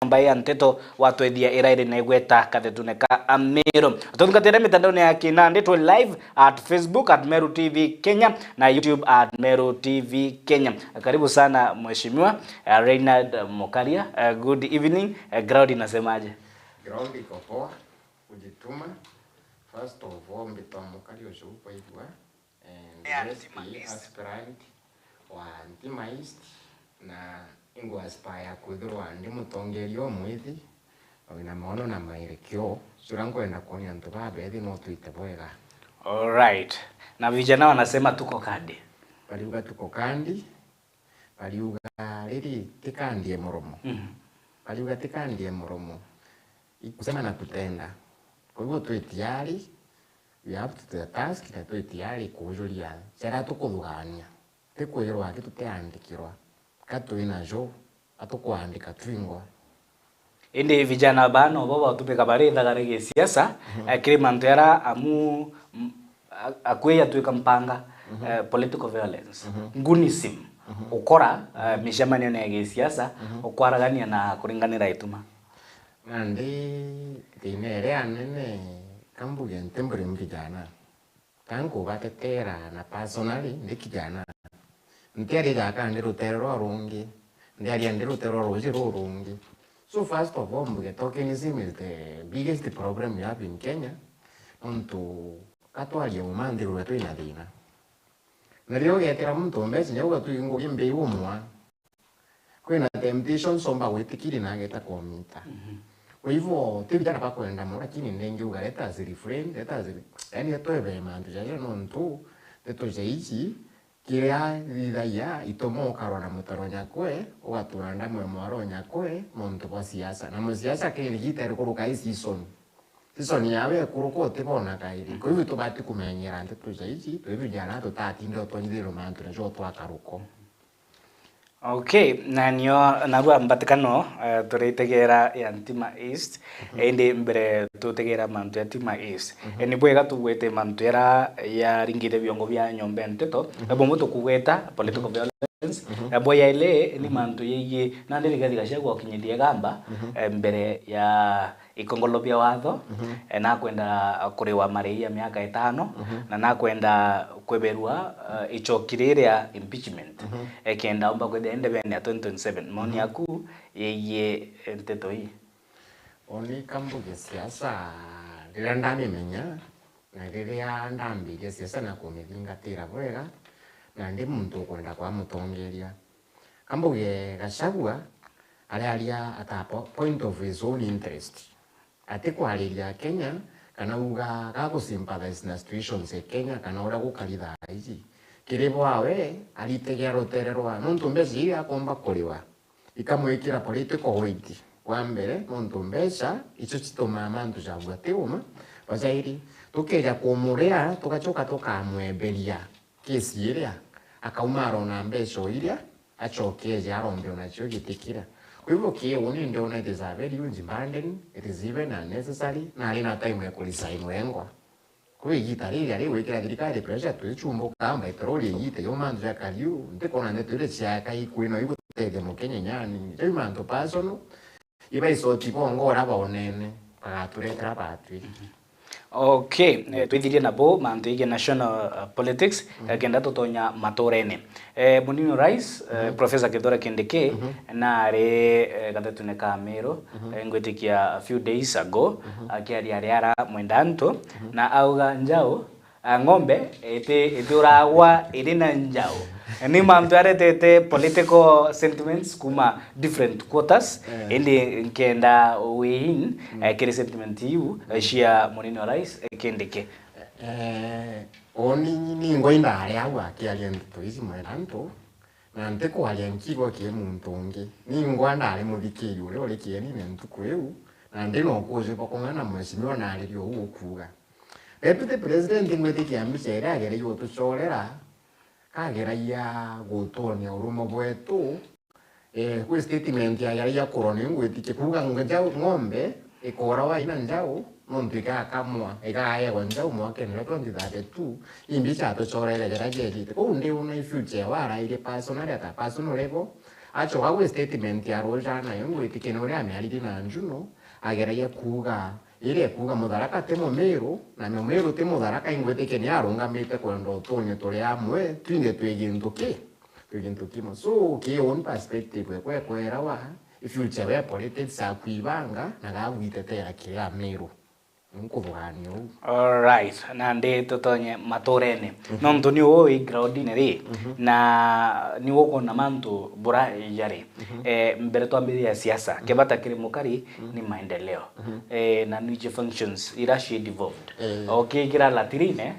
ambaye anteto watu edia iraire na igweta kathetuneka Amero. Tutungatire mitandao ya Kinandi tu live at Facebook at Meru TV Kenya na YouTube at Meru TV Kenya. Karibu sana mheshimiwa Reynard Mokaria. Good evening. Ground inasemaje? Ground iko poa, kujituma. First of all, Mbito Mokaria ushupa hivyo and aspirant wa Ntima East na ingo aspire kudhurwa ndi mutongerio mwithi na maono na mairekio surango enda kuonia ntu babethi no tuite bwega. All right. Na vijana wanasema tuko kandi. Baliuga tuko kandi. Baliuga riri tikandie muromo. Baliuga tikandie muromo. Kusema na kutenda. Kwa hivyo tuitiari, we have to the task na tuitiari kujulia. Sera tukuthugania. Tekwirwa gituteandikirwa. Katuina jo atukuandika twingwa. Indi vijana bano baba tupeka baretha garege siasa kiri mantera amu akweya tuika mpanga political violence ngunism ukora mishamanio na siasa ukwaragania na kuringanira ituma nandi tinere anene kambuge ntembere mvijana tangu batetera na personally ndikijana ntiari gaka rutero rungi ndiari rutero rungi. So first of all, tokenism is the biggest problem we have in Kenya. Onto katwalia umandi ruwetu inadina. Nalio getera muntu mbesi nyaga tu ingo imbe umwa. Kwena temptation somba wetikiri na geta komita. Kwa hivyo tibijana bakwenda mu lakini ndenge ugaleta ziri friend, leta ziri. Yani etoebe mantu jaje nontu teto jeiji kiria lidaya itomo karona mutaronya kwe waturanda mwe mwaronya kwe muntu kwa siasa na musiasa kile gitari kuruka season yawe kuruko tibona kairi kwa hivyo tubati kumenyera nteto jaiji tuivu jana tutatindo twanyiro mantu na jo twakaruko. Okay, na niyo narua mbatikano tureitegera ya Ntima East ende mbere tutegera mantu ya Ntima East eni bwega tugwete mantu ya ringire biongo bya nyombe nteto abo muto kugweta political violence boya ile ni mantu yeye nande ligathika cia gwakinyithia gamba mbere ya ikongolo bya watho na kwenda kuriwa marei ya miaka 5 na kwenda kweberwa ichokirire ya impeachment ekenda omba kwenda ende bene ya 2027 moni yaku yeye nteto hii oni kambuge siasa ndani menya na riria ndambire siasa na kumithingatira bwega na ndi muntu kwenda kwa mutongeria kambuge Gachagua aria atapo point of his own interest ate kwariria Kenya kana uga gagusympathize na situations e Kenya kana ura gukaritha ici kiribo awe aritegera rutererwa muntu mbezi akomba kuriwa ikamwikira political weight kwa mbere muntu mbesa ico cituma mantu jabwa teuma bazairi tukeja kumurea tukachoka tukamweberia kesi iria akaumaro na mbeso iria achokeje arombe unacho gitikira. Kwa hivyo kioni ndio na it is a very huge burden, it is even unnecessary na alina time ya kulisign wengwa. Kwa hiyo gitariri ali wekira thirikari pressure tuichumbo kamba itroli yite yo manzo ya kaliu ndikona ndetule cia kai kwino ibu tege mukenya nyani yo manzo personal iba iso tipo ngora baonene pagaturetera batwi. Okay, twithirie nabo mantu ige national politics kenda tutonya matorene munini rais Professor Kithure Kindiki na ari gathetuneka Amero ngwetikia a few days ago akiaria mwendanto na auga njao ng'ombe ituragwa irina njao ni mantu aretete political sentiments kuma different quarters indi nkenda win kile sentiment yu shia munini rais Kindiki oni ni ngoinda ari awa kialia nto ici mwendanto na nteko alia nkigo kie muntu ungi ni ngwanda ari muthikiri uri uri kieni ne ntuku eu na ndino kuze pakongana mheshimiwa na ari ryo ukuga Deputy President ngwetikia micera agere yo tucorera kagera ya gutonia urumo bwetu kwi statement ya koroni ngwetikia kuga ngombe ikora wa ina njao Montega kamwa ega wanja umwake ni 2032 imbicha to chorele geraje ko unde una future wara ile personal ata personal level acho kawe statement ya rojana yongo itikenore amialidi na njuno agereye kuga ile kuga mutharaka te mumero na mumero te mutharaka ingwete keni arungamite kwenda utonye turi amwe twinde twigintuki mo so ke on perspective kwe kwera wa future ya politics akuibanga na gagwitetera kira mero nkuvuganio. Alright, na ndi tutonye maturene no mtu ni wo ground ri na ni wo na mantu bura yare mbere twambiria siasa kebata kiri mukari ni maendeleo na niche functions irashi devolved okay kira latirine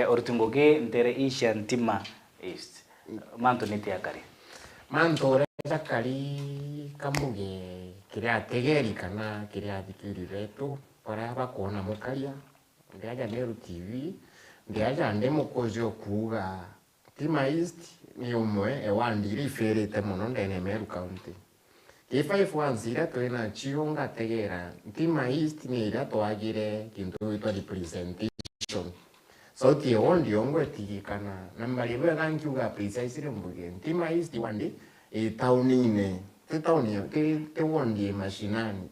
ortungoke ntere isha ntima east mantu ni tiakari mantu kari kambuge kira tegeri kana kira dikirire tu para bakona mukaria ndiaja Meru TV ndiaja ndemukozi okuga Ntima East ni umwe ewandiri iferete muno ndene Meru County K510 twena chionga tegera Ntima East ni ira twagire kintu itwa representation sauti yondi yongwe tikana nambaliwe kankyuga precisely mbuge Ntima East wandi taunine te wondi mashinani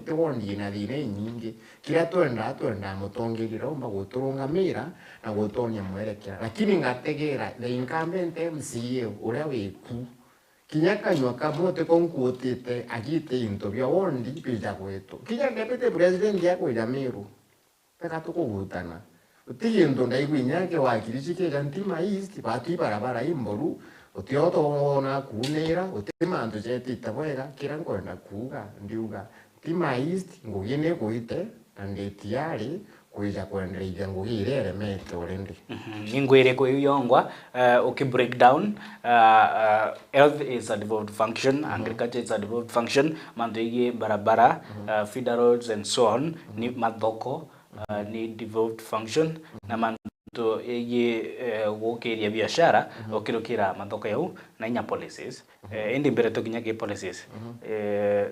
te wondi na dire nyingi kila twenda mutongirira umba guturungamira na gutonya mwerekera lakini ngategera the incumbent MCA uria wiku kinyakanywa kamote konkuotite agite into bya wondi pija kwetu kinya deputy president yako ila Meru peka tukugutana utiyindo ndaigwinyake wakirishike Ntima East batu barabara imboru utioto na kunera utemandu jeti tabwera kira ngwenda kuga ndiuga Ntima East ngugine kuite andetiari kuija kwenderia ngugire elemete orendi ningwire ko yongwa okay break down health is a devolved function agriculture is a devolved function mandoige barabara feeder roads and so on ni madoko ni devolved function na to ye wokeria biashara okirukira mathoko yau na inya policies indi mbere tukinya ke policies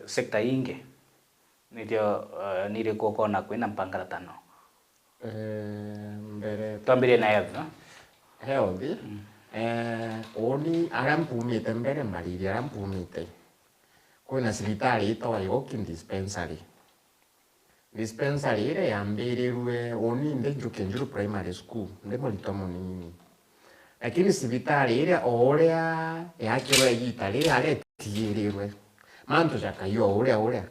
sector inge nitio nire koko na kwina mpangaratano mbere twambire na health no health oni arampumite mbere mariri arampumite kwina sibitari itawa yokin dispensary ile yambirirwe oni ndenjukenjuru primary school ndemo litomo nini lakini sibitari ile orea yakirwe yitali ale tirirwe manto jakayo orea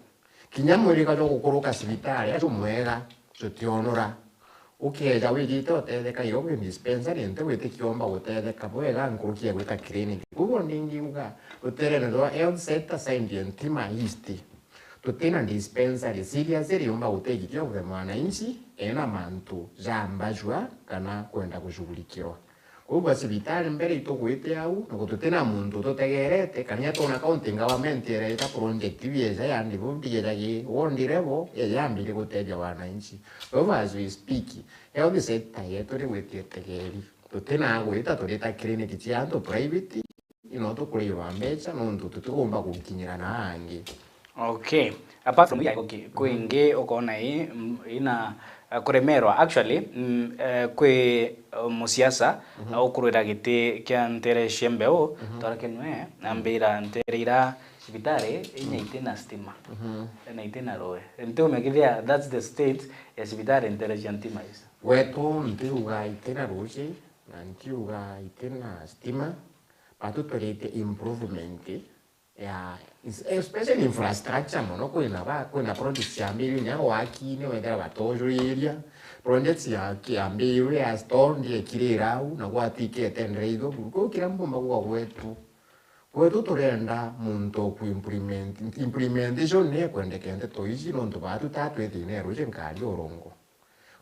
kinyamuri ka gukoroka sibitari acho mwega tutionora ukeja wigito tetheka yobe dispensary ente wete kiomba utetheka bwega nkurukie gwika clinic ugo ningi uga uterene ndo health center science Ntima East tutena dispensary seriously umba utegikira kwa mwananchi ena mantu jambajwa kana kwenda kushughulikirwa kubwa sibitari mbere itokwete au nuko tutena muntu totegerete kanya tona county government era ita project bieza yandi bubigera ye wondirebo yambire guteja wananchi so as we speak health sector yetu ri wetetegeri tutena gwita turita clinic chianto private inoto kuri wambecha nundu tutigomba gukinyira nange. Okay, apart from okay, kuinge okona ina kuremerwa actually kwe musiasa okurira gite kya ntere shembeo tarakenwe ambira nterira sibitare inyaite na stima na itena roe nto megithia that's the state ya sibitare ntere Ntima East wetu ntiuga itena roje na ntiuga itena stima patutorete improvement ya especially infrastructure mono kuna projects ya mbili nya wakine wendera batojo area projects ya kiambiwe ya stone die kirirau na gwatike tendreido kuko kira mbomba kwa wetu turenda muntu ku implementation ne kwendekende toizi nondo batu tatu ethine roje nkali orongo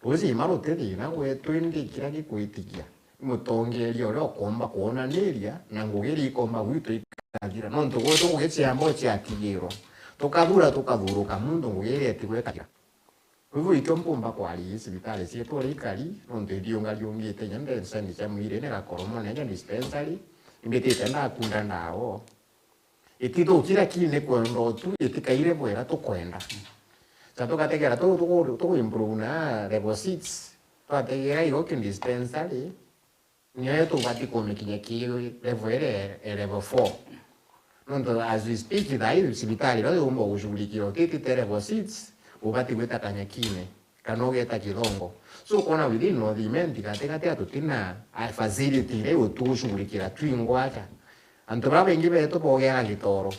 rozi imaro tethina wetu ndi kira gikuitikia mutongeria ore okomba kuona neria na ngugiri ikomba gwitu kagira nonto goto gugeciambo ciatigirwo tukathuruka mundu ngugiri etigwekagira uvu itompumba kwali sibitari cietu rikari nonto iriungariungite nyande nsani cia mwire ne gakoromo nenya dispensary imbitite ndakunda ndawo itithukira kine kwendo tu itikaire bwera tukwenda tukategera tukuimprove na level 6 twategera igoke dispensary niyo tubati kumikinya ki level 4 Nondo as we speak dai sibitali lo umbo kushughulikia tete deposits ubati weta kanyakine kanogeta kilongo so kona within no dimenti katika tutina a facility le utushughulikia twingwacha anto baba ingi beto pogera gitoro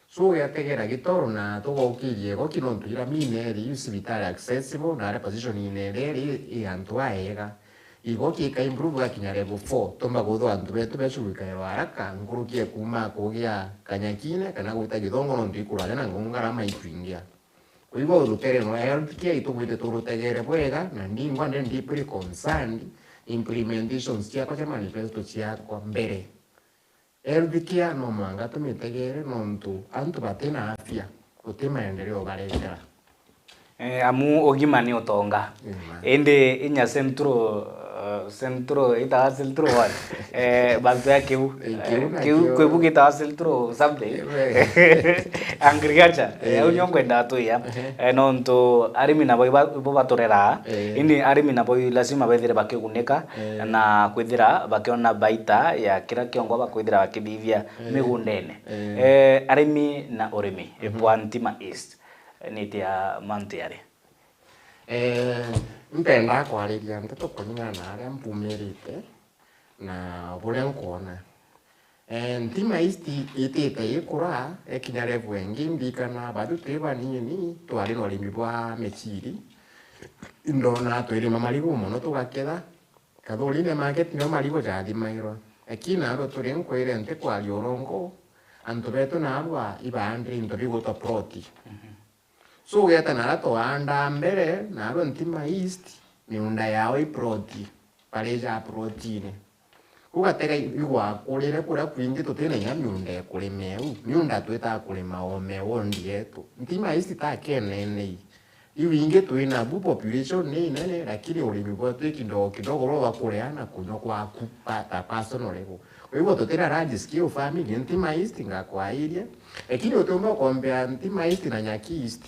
so ya tegera gitoro na to gokirie gokinonto ira mineri sibitali accessible na position ineri e anto aega igoki ka improve akinya level 4 tomba gutho antu betu beshuka haraka ngurukie kuma kugia kanyakine kana guita githongo no ndikura na ngungara maitwingia kuigo rutere no health care itugwite turutegere bwega na ndingwa ndi deeply concerned implementations cia kwa manifesto cia kwa mbere health care no manga tumitegere no ntu antu batena afya utimaendeleo garetera amu ogima ni utonga ende inya centro ita centro one bantu ya kiu kwebu kita centro someday agriculture unyongwe ndatu ya no nto arimi na bo batorera indi arimi na bo lazima bethire bakiguneka na kwithira bakiona baita ya kira kiongo bakwithira bakibithia migundene arimi na urimi Bwantima East nitia mantiare mpenda kwariria nteto kuninga na aria mpumirite na buria nkuona Ntima East itite ikura ekinya level engi mbikana badu teba nini twari no rimi bwa mechiri indona twirima marigo muno tugaketha kathurine market no marigo jadi mairo ekina ro turi nkwire nte kwari orongo antu betu na abwa ibandri into biguto proti so geta na rato anda mbere na ro Ntima East miunda yao iproti pareja protein ugatega igwa kurire kura kwingi tutene nya miunda kurimeu miunda twita kurima ome wondi yetu Ntima East ta kenene iwinge tuina bu population ni nene lakini urimi bwetu kidogo ro bakureana kunyo kwaku pata personal level kwa hivyo tutena range skill family Ntima East ngakwaire lakini utomba kompea Ntima East na Nyaki East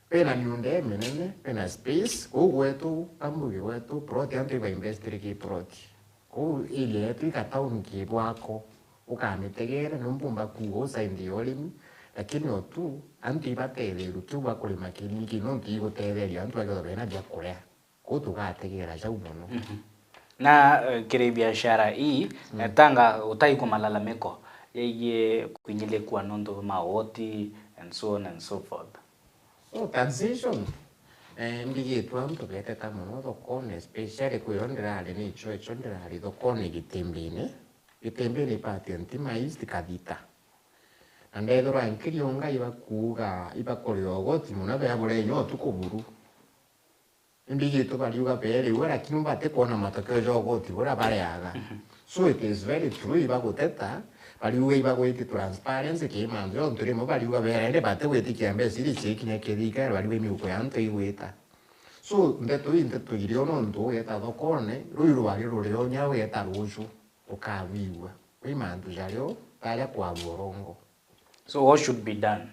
pena miunde menene pena space wetu ambuge wetu proti antu iba industry ki proti ili yetu ikatauni ki bwako ukamitegere numpumba kugo saindi olimi lakini otu antu ibatele lutu bakulima kiniki nontu igoteleria antu agotobena bya kurea kutugategera jau muno na kire biashara hii tanga utaiko malalamiko yeye kuinyile kwa nondo maoti and so on and so forth. So transition mbigitu antu beteta muno thokone especially kwirondera ni icho ndera thokone gitembine pati Ntima East kathita andethora nkirionga ibakuga ibakoryogoti muno beabure nyo tukuburu mbigitu baliuga pere wera kinumba te kona matokeo jogoti wera bareaga so it is very true ibaguteta baliuga ibagwiti transparency kimanzo nturimo baliuga berende bate gwiti kiambe siri chikinya kirika baliuga miuko yanto igwita so ndeto irio no ndo eta thokone ruiru bali rureo nyawe eta rushu ukawiwa imanzo jalio taya kwa borongo. So what should be done?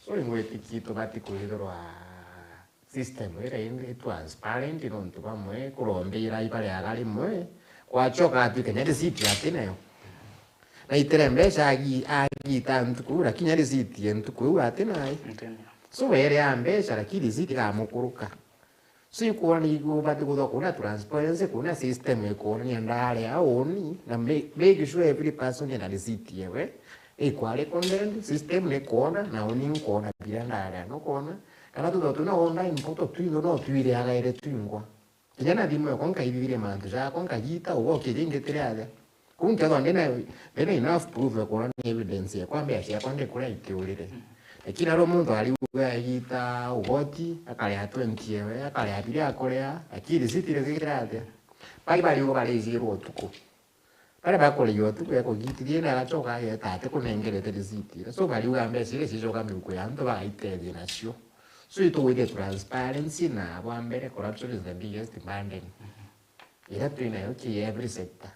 So ingwiti kitu bati kuhidorwa system ire transparent no ntu bamwe kurombira ibale agali mwe kwachoka atwike receipt yateneyo na iterembesha agita ntuku lakini receipt yentuku atenayo so were ambesha lakini receipt kamukuruka so ikuona igo bati kuna transparency kuna system ikuona ndale aoni na make sure every person ina receipt yewe equal content system ne kuona na oni kuona bila ndale no kuona kana tuna online poto tuido no tuire agaire tuingwa kijana dimwe konka ibire mantu ja konka jita ugo kiringe tirade kunja ndena bene enough proof ko ni evidence ya kwamba ya kwande kula itiurire ekina ro muntu ali uga jita ugoti akale ya 20 yewe akale ya bili akolea akiri sitire kirade bali ugo bali zero tuko bale bakole yotu yako gitirie na gachoka ya tate kunengerete risiti so bali uga mbese sizo kama uko yanto baitege nasio. So it with the transparency na wambere corruption is the biggest burden. Ira tuina yoki every sector.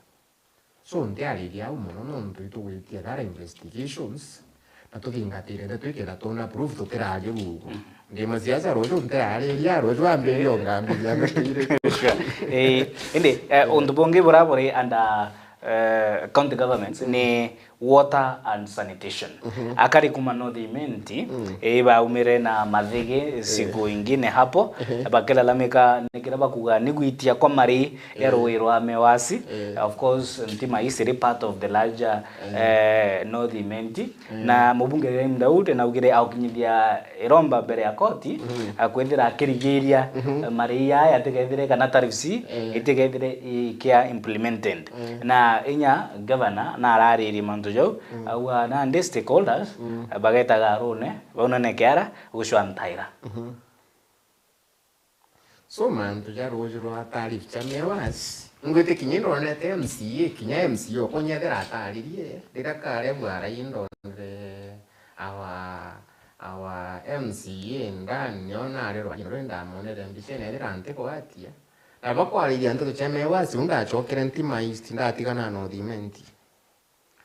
So ntiari dia umono non tu with the other investigations. Na tu vingatire da tu che da tona proof to teraje bugo. Ndema siasa rojo ntiari dia rojo ambe yonga ambe ya. Ende on the bonge borabore and county governments ni water and sanitation. Akari kuma North Imenti eba umire na mathige siku ingine hapo bakela lamika nikiraba kuga niguitia kwa mari ya rwa mewasi. Of course ntima isiri part of the larger North Imenti na mubunge Ibrahim Daud na ugire aukinyithia iromba mbere ya koti akwendera akirigiria mari ya yategethire kana tarifsi itegethire ikia implemented na inya governor na arariri mantu jo au na ndi stakeholders bageta garone bonone kiara gushwantaira so mantu ja rojuro tarif cha mewasi ngote kinyindo ne MCA kinya MCA konyethera ataririe ndira kare bwara indo our MCA ndani yona rero nda monere mbishene rirante ko atia abakwariria nto cha mewasi undachokera ntima East ndatigana North Imenti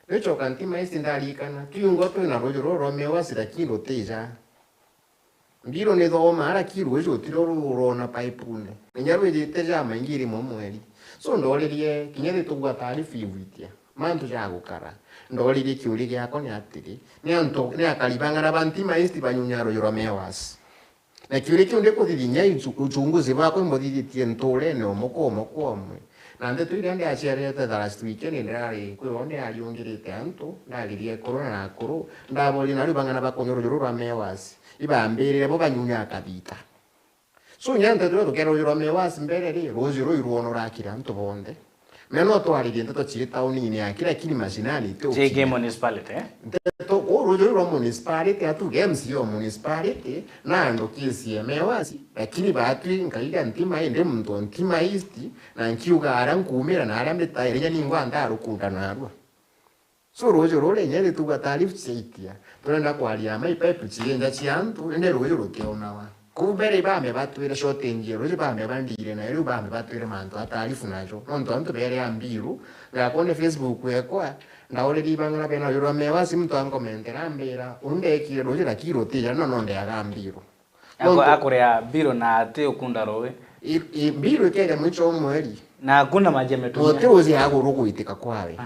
lecho kantima East ndalikana tuyungo to na rojuro mewasi lakini teja mbiro ne thoma ara kiru ejo tiroro na paipune nyaru teja mangiri momweri so ndorerie kinyere tugwa tarifu ivitia mantu ja gukara ndorire kiuri gyako ni atiri ni anto ni akalibanga bantima East banyunyaro yoro mewasi na kiuri kionde ko dinya uchunguzi bako mbodhitie ntole ne omoko nande tuirende achere ta last weekend ndari kuonde aliongirite anto ndalirie corona na koro ndaboli nali bangana bakonyoro yoro mewasi ibambirire bo banyunya kabita so nyanda to kero yoro mewasi mbere ri roziro iruono rakira anto bonde meno to ali nto chita unini akira kili mashinani to JK municipality to roziro municipality atu games yo municipality na ndo kisi mewasi lakini batwi nkaiga ntima ende mto ntima East na nkiuga arankumira na arambe taire nyingwa ndaro kundana arwa so roziro le nyele tuga tarifu seitia turenda kwalia mai pipe chienja chiantu ende roziro keonawa kubere bame batwire shortage roje bame bandire na ero bame batwire manto atarifu najo nonto anto bere ambiru ngakone Facebook yekwa ndaole libanga bena yoro mewasi mtu ankomentera mbera unde kire roje la kiro tija no nde agambiru akorea biro na ate okunda rowe biro kega mwicho mweli na kuna majeme tu wote ozi hago roko itika kwawe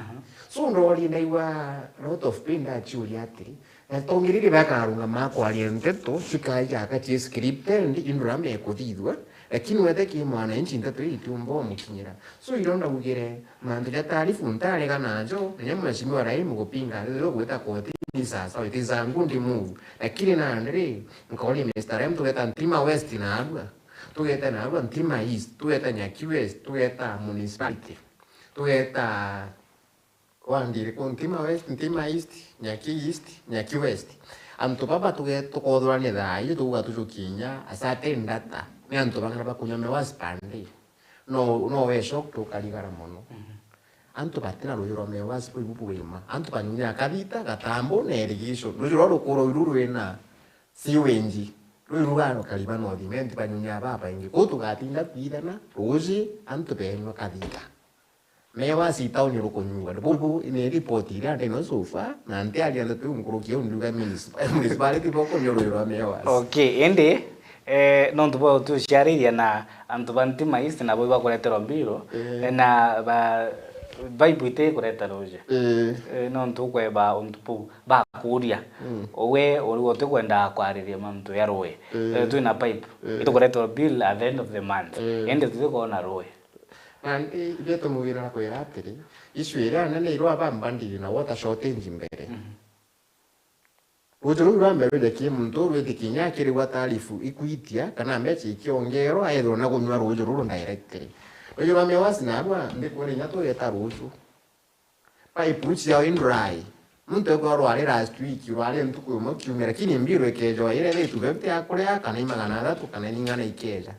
so ndoli ndaiwa lot of pain that you atiri na tongirire bakarunga makwali nteto shikaija akati script ndi indurame ekodidwa lakini wete ki mwana inchi ntatu itumbo mukinyira so ironda kugere mandu ya tarifu ntale kanajo nyamwe shimwa raimu kupinga lero kweta koti ni sasa itizangu ndi move lakini na andre nkoli Mr. M tuleta ntima West na abwa tuleta na abwa ntima East tuleta Nyaki West tuleta municipality tuleta wandire ntima West ntima East Nyaki East Nyaki West anto papa tugeto kodwani dai tuga tujukinya asate ndata ni anto bangana bakunya mewasi pande no we shock to kaligara mono anto batina rojoro mewasi po ibupu wema anto banyunya kabita gatambo nerigisho rojoro rukoro iruru ena si wenji rurugano kalibano odimenti banyunya baba ingi kotu gatinda pidana roji anto benyo kabita mewasi tauni rokonyuga bobo ine report ira ndeno sofa na ante ali ando tu ngurukio nduga municipality boko nyoro mewasi okay ende non tupo tu shariria na antubanti maiste na boiba kuletera mbiro na ba baibute kuletera uje non tu kweba untupu ba kuria owe ori kwenda kwariria mantu ya roe tu na pipe ito kuletera bill at the end of the month ende tu ko na roe andi beto muvira ko iratiri iswira nene iro abambandiri na water shortage mbere ujuru rambe de kimuntu rwe dikinya kiri watarifu ikuitia kana mechi kiongero aidho na kunywa ujuru directly ujuru mewasi na abwa ndikore nyato yeta ruju pipe ya indrai muntu ko rwale last week rwale mtuko mo kiumera kini mbiro kejo ile ile tubete akore akana imagana datu kana ningana ikeja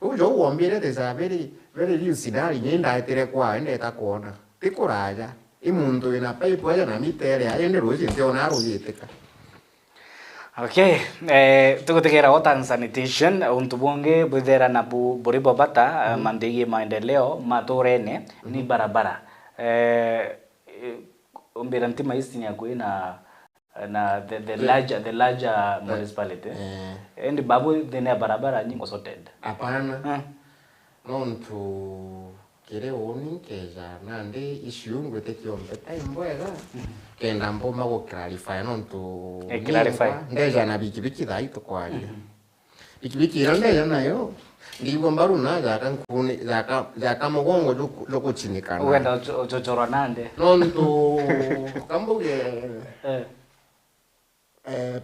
ujo uombire desaberi very lucidari nyenda itere kwa ende takuona tikuraja imuntu ina pipe ya na mitere aende ruji tiona rujiteka. Okay, tukutegera water sanitation untubonge bwithera na buribo bata mandigi maendeleo matorene ni barabara umbira ntima East ya na the larger municipality and babu dene barabara nyingo sorted apana nonto kire oni keja nande isiungu te kiombe mbwega kenda mboma go clarify non to clarify ndeja na bikibiki dhaito kwa ile bikibiki ndeja nayo ndivyo mbaru na zaka mugongo loko chinikana uenda chochoro nande non to kambuge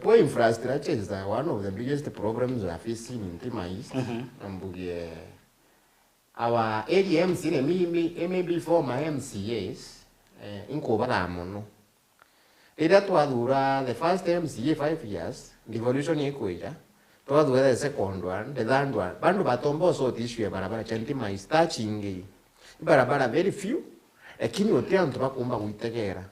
poor infrastructure is one of the biggest problems we are facing in Tema East. Kambuge our ADMC maybe former MCAs inko bagamono ida twadura the first MCA 5 years devolution ikoira twadura the second one the third one bandu batombo so issue ya barabara Tema East touching barabara very few lakini wote antu bakumba kuitegera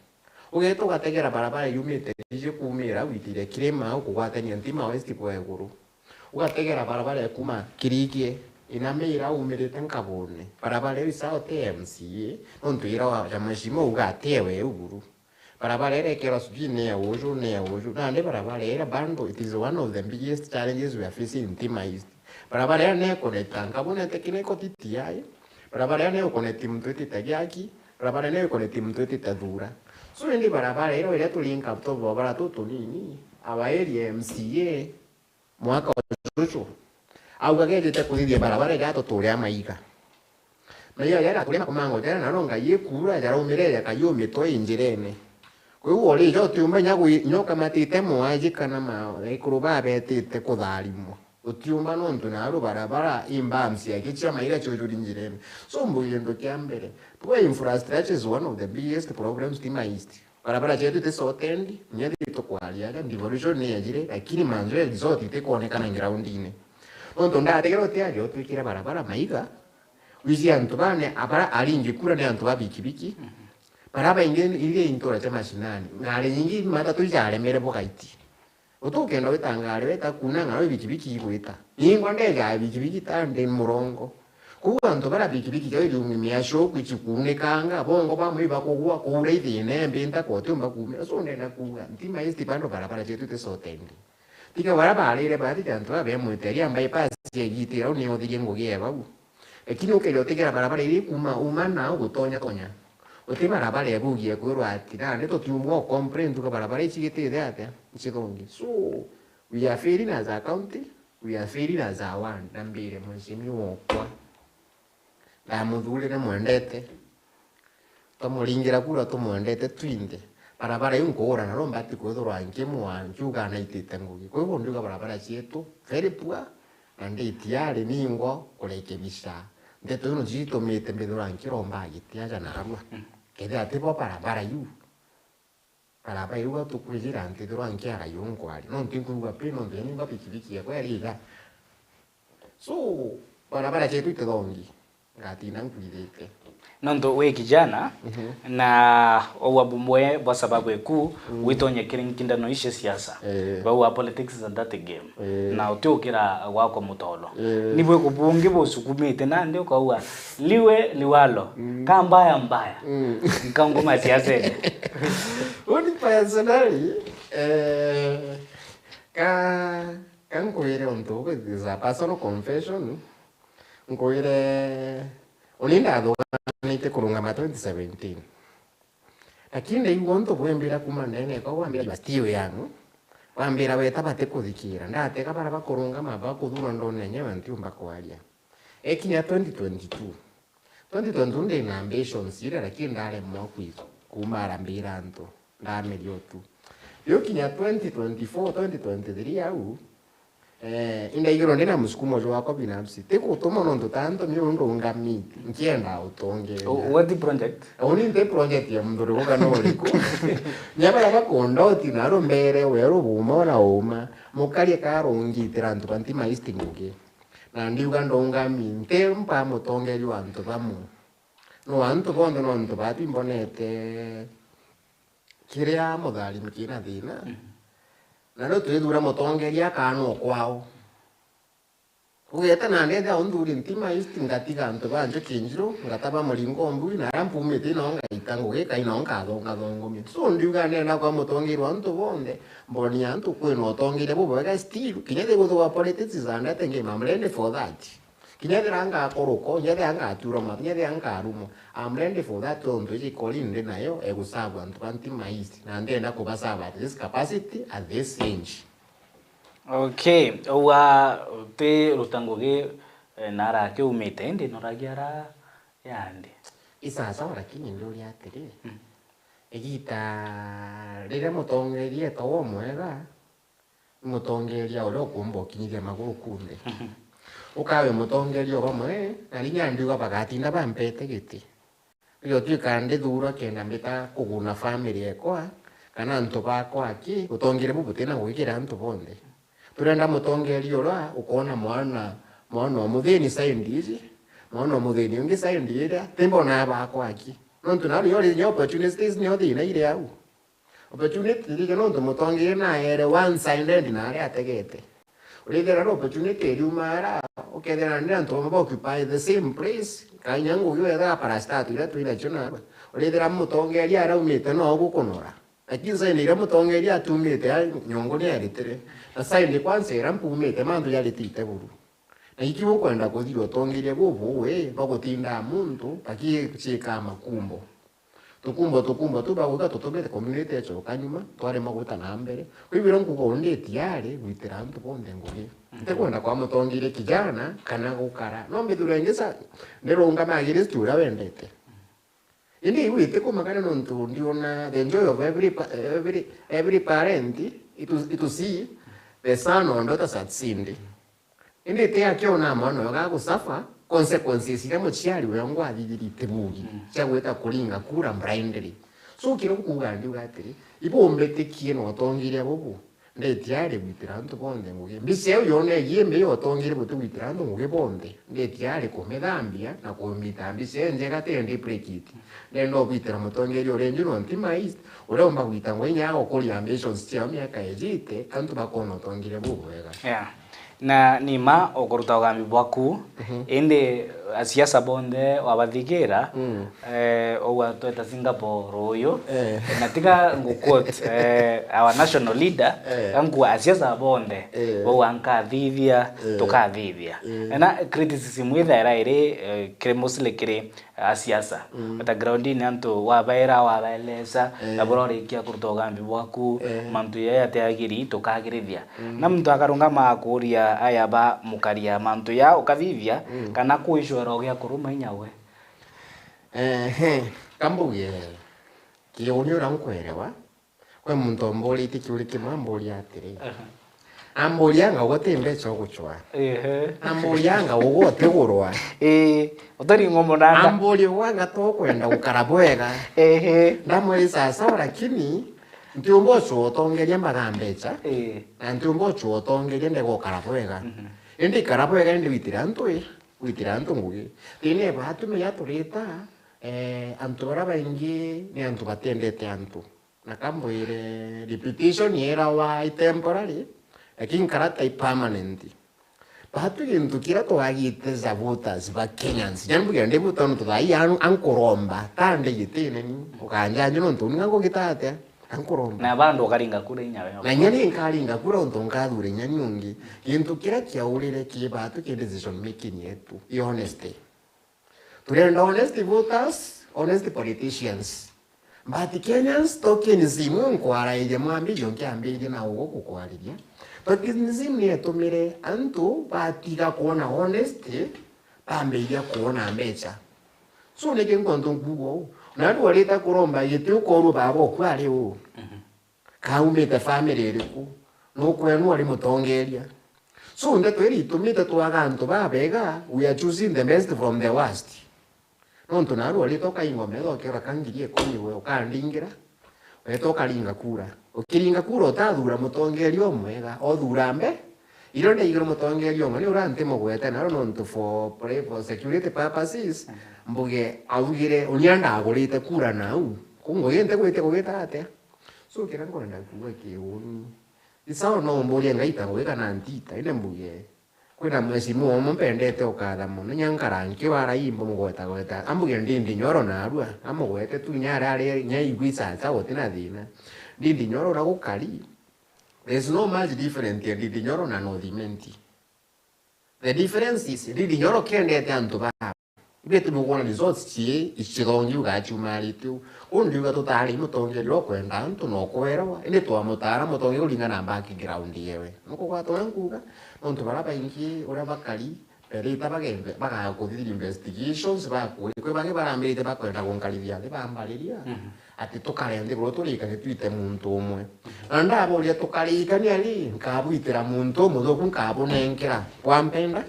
ugeto gategera barabara yumite ije kumira witire kirema ukugwatanya Tema West kwa eguru ugategera barabara kuma kirikie inamira umirite nkabone barabara isa TMCA onto ira wa jamashimo ugatewe uguru barabara ere kero sujine ojo nande barabara ere bando it is one of the biggest challenges we are facing in Tema East barabara ere connect nkabone tekine kotitiai barabara ere connect mtweti tagiaki barabara ere connect mtweti tadura so ndi barabara ere link up to barabara to nini aba area MCA mwaka wa jojo au kage te kuthithia barabara ya tuturia maiga maiga ya kuria kumango tena naronga yekura ya rumire ya kayumi to injirene kwe wori jo tiumenya nyoka matite mwaji kana ma ikuruba betite kutharimo utiumba nontu na barabara imbamsi ya kichya maiga chojo injirene so mbuyendo kiambere to infrastructure is one of the biggest problems Tema East barabara chetu te sotendi nyadi to kwalia devolution ni ajire lakini manzo zote te kuonekana ground ine onto ndategero tiario twikira barabara maiga wizi antu bane abara alingi kura ne antu babikibiki baraba ingene ile intora cha mashinani ngale nyingi mata tujale mere bokaiti otokenda wetangale weta kuna ngalo bikibiki kweta ingwa ndega bikibiki tande murongo kuwa antu bara bikibiki jo ilumimia sho kwichikune kanga bongo bamwe bakogwa kure ithine mbinta kotumba kumira so ndena kuwa Tema East bando barabara chetu te sotendi tika barabara ile bati tanto abe muteria bypass yigitira uni odire ngogie babu ekini ukeyotegera barabara ile kuma umana ugutonya tonya ote barabara yabugie kwirwa ati nande to tiumwo comprehend ko barabara ichigite ate nchidongi so we are failing as a county we are failing as a one nambire mshimi wokwa na mudhule na mwendete tomulingira kura tomwendete twinde barabara yunkora na romba ati kwethorwa nkemu wanjuga na itete ngugi kwa hivyo nduga barabara chetu very poor and itiare ningo kurekebisha ndeto yuno jito mete mbedora nkiromba gitiaja na ramwa kede atipo barabara yu tukujira ntidorwa nkiaga yunkwari no ntinkuwa pino ndeni bapikibiki ya kweli ga so barabara chetu itedongi ngati nankuirete nondo we kijana na owabumwe kwa sababu eku witonye kirinkindano ishe siasa wa politics and that game na utiokira wako mutolo nibwe kubungi bosukumite nande kwa liwe liwalo kambaya mbaya nkangoma siasa uni personally kankoire onto is a personal confession nkoire olinda adogana kurunga ma 2017 lakini ingonto bwembira kumanene kwa wambira bastiwe yangu wambira weta bate kuthikira ndateka bara bakurunga maba kuthura ndone nyewe ntiumba kwalia ekinya 2022 ndi na ambitions ira lakini ndale mwakwizo kumara mbira nto ndamelio tu yo kinya 2024 2023 au inda igiro ndina musukumo jo wako binafsi teko tomo nondo tanto mimi ndo ngamiti nkienda utonge what project oni the project ya mndoro ko kano liko nyabara bakondo tinaro mbere wero bumora uma mukali karongi tirantu Tema East nguge na ndi ugando ngamite mpa mutonge yo antu bamu no antu bondo no antu bati mbonete kiria modali mkina dina na ndo twidura mutongeria kanu kwao ugeta nande da onduri Tema East ngatiga antu banjo kinjiro ngataba mulingo mbui na rampu mete no ngaitango ge kai no ngazonga zongomi so ndiuga nena kwa mutongirwa antu bonde mboni antu kweno tongire bo bega still kinyete go to politics zanda tenge mamrene for that kinyethira ngakoroko nyethira ngatura matu nyethira ngarumo I'm ready for that tonto ikolinde nayo egusaba antu banti maisi na ndenda kubasaba at this capacity at this age. Okay, wa te rutangoge nara ke umete ndi noragiara yandi Isasa lakini nduri atiri egita rire mutongerie to mwega mutongeria oro kumbo kinyire maguru kunde ukawe mutongeria bamwe nari nyandiga bagatinda bampete giti iyo twikande thura kenda mbita kuguna family ekwa kana nto bakwa aki utongere bubutena gwikira nto bonde turenda mutongeria ora ukona mwana omuthini saindi ici mwana omuthini ungi saindi ira timbona bakwa aki nontu nari yori nyo opportunities nyo thina ire au opportunity ri nontu mutongeria na ere one sided na ari ategete urithera opportunity ri umara ukethera ndira nto mbo occupy the same place kanyangu yo era para start ira tuira chona urithera mutongeria ara umite no gukonora lakini sasa ira mutongeria atumite nyongo ni aritere na sasa ndi kwanza ira mpumite mandu yaritite buru na ikiwa kwenda kuthiro tongeria gubu we bagotinda muntu akichika makumbo tukumbo tubaguta tutobete community echo kanyuma tware maguta na mbere kwibiro nkuko ndeti yale gwitira antu bonde nguye tekwenda kwa mutongire kijana kana gukara no mbithurengesa nderonga magire stura wendete indi wite kumakana nontu ndiona the joy of every parent to see the son or daughter succeed indi te akiona mwana gagusafa consequences ira muchiari wangu athithirite bugi cyagweta kuringa kura blindly so kiro kugandi ugatiri ibombete kieno otongire bobu ndetiare gwitira ntu bonde nguge mbise yone yembe yotongire butu gwitira ntu nguge bonde ndetiare komedambia na komita mbise nje gatende prekiti nendo gwitira mutongere orenje no ntimais uromba gwita ngwenya okoli ambitions cia miaka ejite kantu bakono tongire bobu wega yeah na nima okuruta ugambi bwaku indi asiasa bonde wabathigira owa tweta Singapore uyu na tiga ngukot our national leader angu asiasa bonde owa nkathithia tukathithia na criticism withaira iri kire mostly kire asiasa ata ground ni antu wabaelesa na bororikia kuruta ugambi bwaku mantu ya teagiri tukagirithia na mtu akarunga makuria aya ba mukaria mantu ya ukathithia kana kuishora ogya kuruma inyawe kambuye kioni urankwelewa kwe muntu mboli tikuri kimamboli atiri ambolianga ugotembe choguchwa ambolianga ugotegurwa utari ngomonanda amboli wanga tokwenda ukarabwega ndamwe sasa lakini ntiumbo chuotongeria magambecha na ntiumbo chuotongeria ndego karabwega indi karabwega indi witira ntu ngugi tine batu ya turita antu bara baingi ni antu batendete antu na kamboire repetition era wa temporary lakini karata permanent batu gintu kira to agite za voters ba Kenyans jambu gende butono to dai ankoromba tande gitene ni ukanja nyo ntu ngango gitate ankoromba na bandu karinga kure inyawe na nyani nkaringa kure untu nkadhure nyani ungi gintu kira kyaurire ki batu ke decision making yetu I honesty turenda honesty voters honest politicians but Kenyans token zimu nkwara ile mwambi jonke ambije na ugo kukwariria tokenzimu yetumire antu batiga kuona honesty bambije kuona mbecha so nege nkondo ngugo nadu waleta kuromba yetu koru babo kwari u kaumete family riku no kwenu ali mutongeria so ndetweri tumite twagantu babega we are choosing the best from the worst nontu naru waleta kaingome dokera kangirie kuni we ukandingira wetoka linga kura ukiringa kura utathura mutongeria omwega othura mbe ironde igiro mutongeria omwe ni urante mugwete naro nontu for security purposes mbuge augire unyanda agurite kura nau kungoyente gwite kugitate so kira ngorenda kuwa kiuni isao no mbuge ngaita gwika na ntita ine mbuge kwina mwesimu omo pendete okatha muno nyankaranki wara imbo mugweta ambuge ndindi nyoro narua amugwete tu nyara ari nyaigwisa cha gotina thina ndindi nyoro na gukari there's no much different ndindi nyoro na no thimenti The difference is really nyoro kende tanto ba. Betu mukona results chi ichirongi ugachumari tu. Undi ugatutari mutonge lo kwenda antu no kwero ende to mutara mutonge ulingana background yewe. Nuko kwa to yankuga onto baraba inki ora bakali perita bagembe baka kuthiri investigations bakuri kwe bange barambirite bakwenda kunkalivia bambaliria ati tukarende bro turika twite muntu umwe ndabo ria tukarika ni ali nkabwitira muntu mutho nkabonengera wampenda.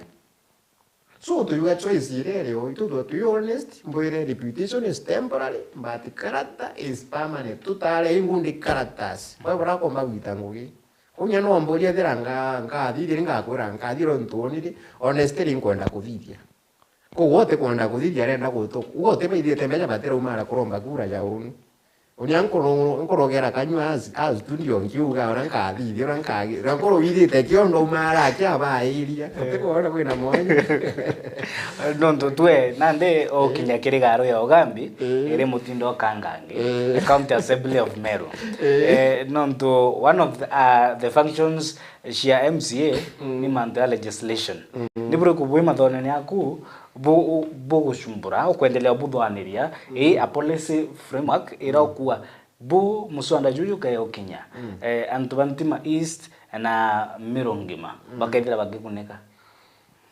So to you choice rero to be honest mboire reputation is temporary but character is permanent. Tutale ingundi characters babura ko mabwitangugi kunya no mboria deranga thiri ngakura nkathiro ntoni honestly nkwenda kuthithia ko wote kwenda kuthithia renda guto wote baithite meja batera umara kuromba kura ya unu unyankorogera kanywa as studio ngiuga ora nkathithia ora nkagi rankoro withite kiondo umara kyabairia tekora kwina mwanya nonto twe nande okinya kirigaro ya Ogambi ere mutindo kangange the County Assembly of Meru nonto one of the functions shia MCA ni manda legislation nibure kubwe mathone yaku bo gushumbura ukwendelea buthwaniria a policy framework irakuwa bo muswanda juju kaya okinya antu bantima East na Meru ngima bakaithira bagikuneka.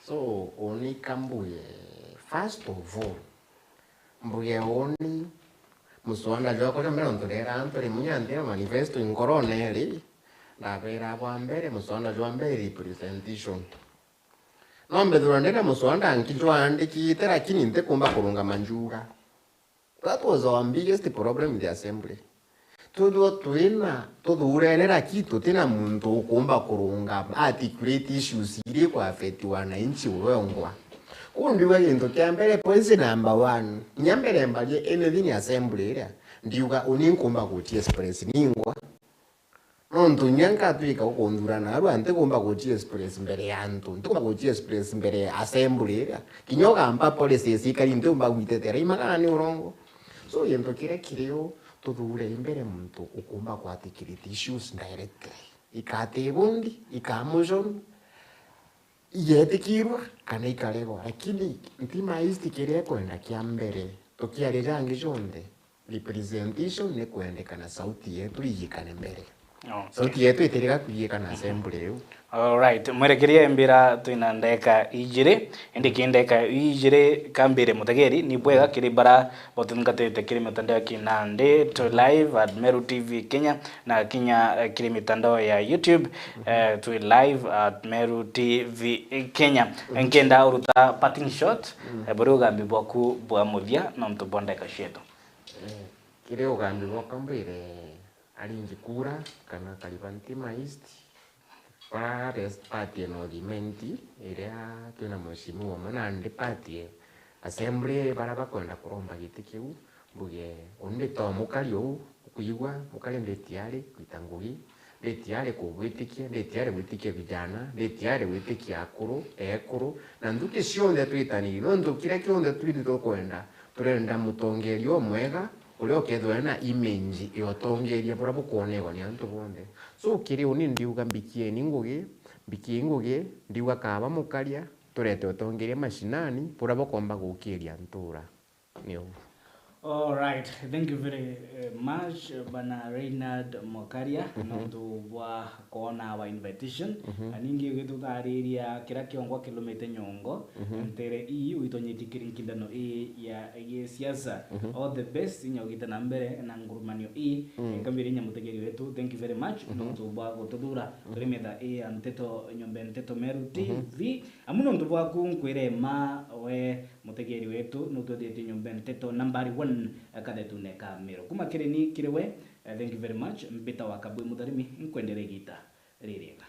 So oni kambuye first of all mbuye oni muswanda joko mbere ndorera antore munyandira manifesto in coroneri ndabera bwambere muswanda jwambere representation nombe durandeka muswanda nkijwande kitera kininte kumba kurunga manjuga. That was our biggest problem in the assembly. Todo twina todo urerera kitu tena muntu ukumba kurunga articulate issues iri kwa affect wananchi wengwa. Kundiwe into kyambere policy number 1 nyambere mbali anything assembly area ndiuga uninkumba kuti express ningwa nonto nyanka twika ukondurana aro ante kumba kuti express mbere yantu ndikumba kuti express mbere assembly area kinyoka amba policies ikali ndomba kuitetera imakana ni urongo. So yento kire kireo tudure imbere muntu ukumba kwa articulate issues directly ikate bundi ikamujon yetikirwa kana ikalego lakini ntima isti kire kwenda kiambere tokiarira ngijonde representation ne kwende kana sauti yetu yikane mbere. Sauti yetu itirika kuyikana assembly. All right, mwerekeria mbira twina ndeka ijire indi ndeka ijire kambire mutegeri ni bwega kiri bara botungatete kiri mitandao kinande to live at Meru TV Kenya na Kenya kiri mitandao ya YouTube to live at Meru TV Kenya ngenda uruta parting shot buruga mbibwaku bwa muthia no mtubonda kasheto kire ugambi bwakambire alinji kura kana kalibantima East para party no dimenti iria tuna mheshimiwa manande party assembly para bakwenda kuromba gitikiu mbuge onde to mukalio kuigwa mukale ndetiare kwitangugi ndetiare kubwitikia ndetiare witikia vijana ndetiare witikia akuru ekuru na nduke cionde twitani no ndukira kionde twito kwenda turenda mutongerio mwega ulio kedwena image yotongeria bora bukonewa ni antu bonde. So kiri uni ndiuga mbikie ninguge ndiuga kaba mukaria turete otongeria mashinani bora bukomba gukiria ntura niyo. All right, thank you very much bana Reynard Mokaria nondu bwa kuona wa invitation aningi gitutariria kira kiongwa kilomita nyongo ntere ii uitonyiti nkindano ya siasa all the best nyogita na mbere na ngurumanio kambiri nyamutegeri wetu. Thank you very much nondu bwa gutudura turimeda anteto nyombe nteto Meru TV amuno ndu bwa kunkwire ma we mutegeri wetu nutudete nyombe nteto number 1 akadetuneka Meru kuma kireni kirewe. Thank you very much mpita wakabwe mutharimi nkwenderegita rirega.